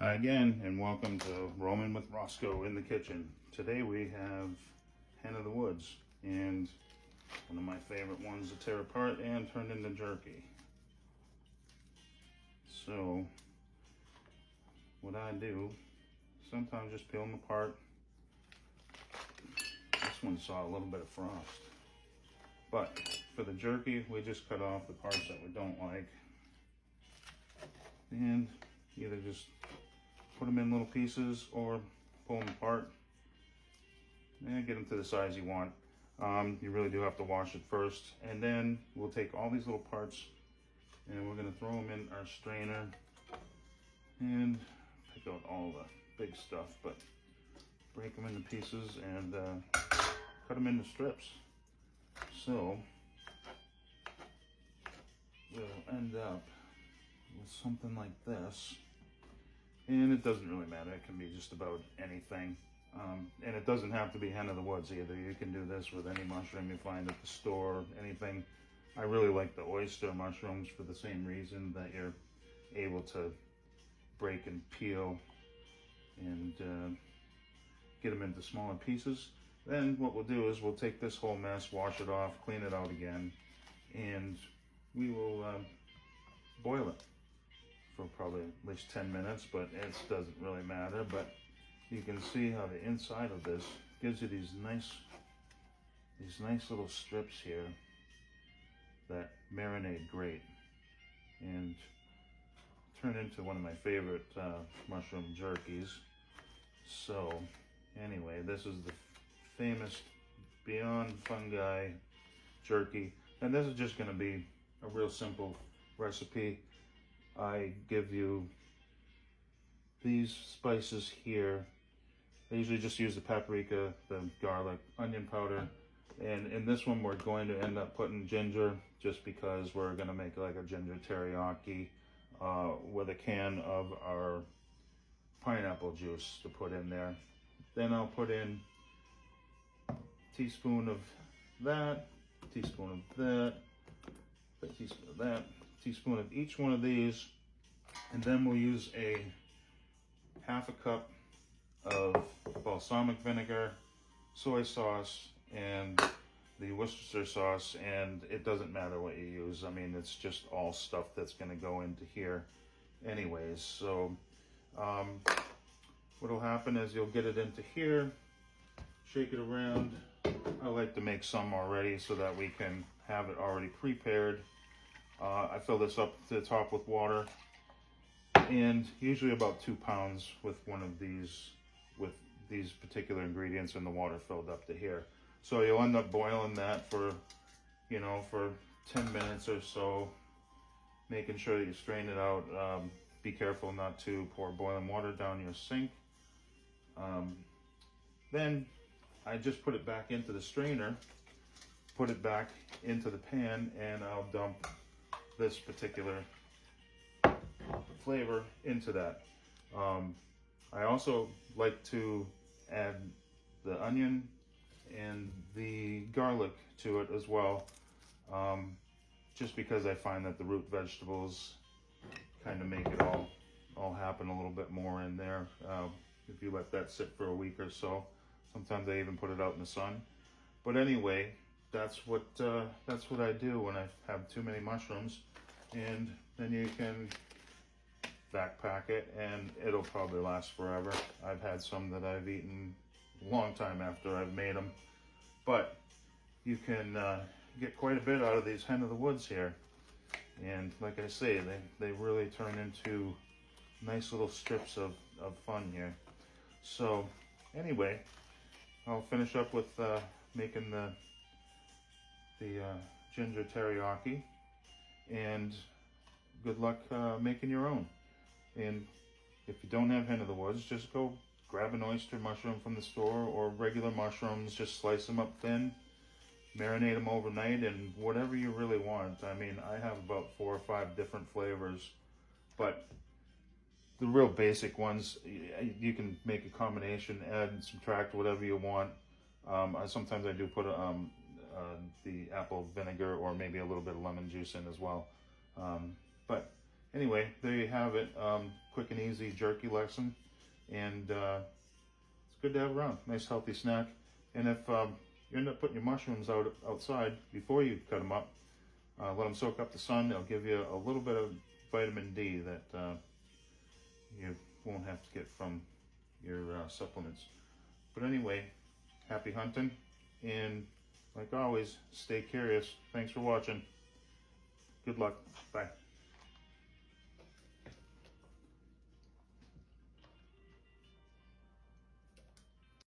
Hi again, and welcome to Roaming with Roscoe in the kitchen. Today we have Hen of the Woods, and one of my favorite ones to tear apart and turn into jerky. So, what I do, sometimes just peel them apart. This one saw a little bit of frost. But for the jerky, we just cut off the parts that we don't like. And either just put them in little pieces or pull them apart and get them to the size you want. You really do have to wash it first, and then we'll take all these little parts and we're going to throw them in our strainer and pick out all the big stuff, but break them into pieces and cut them into strips. So we'll end up with something like this. And it doesn't really matter, it can be just about anything. And it doesn't have to be Hen of the Woods either. You can do this with any mushroom you find at the store, anything. I really like the oyster mushrooms for the same reason, that you're able to break and peel and get them into smaller pieces. Then what we'll do is we'll take this whole mess, wash it off, clean it out again, and we will boil it for probably at least 10 minutes, but it doesn't really matter. But you can see how the inside of this gives you these nice little strips here that marinate great and turn into one of my favorite mushroom jerkies. So anyway, this is the famous Beyond Fungi jerky, and this is just going to be a real simple recipe. I give you these spices here. I usually just use the paprika, the garlic, onion powder, and in this one we're going to end up putting ginger, just because we're going to make like a ginger teriyaki with a can of our pineapple juice to put in there. Then I'll put in a teaspoon of that, a teaspoon of that, a teaspoon of that, teaspoon of each one of these, and then we'll use a half a cup of balsamic vinegar, soy sauce, and the Worcestershire sauce, and it doesn't matter what you use. I mean, it's just all stuff that's going to go into here anyways. So what'll happen is you'll get it into here, shake it around. I like to make some already so that we can have it already prepared. I fill this up to the top with water, and usually about 2 pounds with one of these, with these particular ingredients in the water filled up to here. So you'll end up boiling that for, you know, for 10 minutes or so, making sure that you strain it out. Be careful not to pour boiling water down your sink. Then I just put it back into the strainer, put it back into the pan, and I'll dump this particular flavor into that. I also like to add the onion and the garlic to it as well, just because I find that the root vegetables kind of make it all happen a little bit more in there. If you let that sit for a week or so, sometimes I even put it out in the sun. But anyway, that's what I do when I have too many mushrooms, and then you can backpack it and it'll probably last forever. I've had some that I've eaten a long time after I've made them, but you can get quite a bit out of these Hen of the Woods here, and like I say, they really turn into nice little strips of fun here. So anyway, I'll finish up with making the ginger teriyaki, and good luck making your own. And if you don't have Hen of the Woods, just go grab an oyster mushroom from the store, or regular mushrooms, just slice them up thin, marinate them overnight, and whatever you really want. I mean, I have about 4 or 5 different flavors, but the real basic ones, you can make a combination, add and subtract whatever you want. Sometimes I do put the apple vinegar or maybe a little bit of lemon juice in as well. But anyway, there you have it. Quick and easy jerky lesson, and it's good to have around. Nice healthy snack. And if you end up putting your mushrooms outside before you cut them up, let them soak up the sun. They'll give you a little bit of vitamin D that you won't have to get from your supplements. But anyway, happy hunting, and like always, stay curious. Thanks for watching. Good luck. Bye.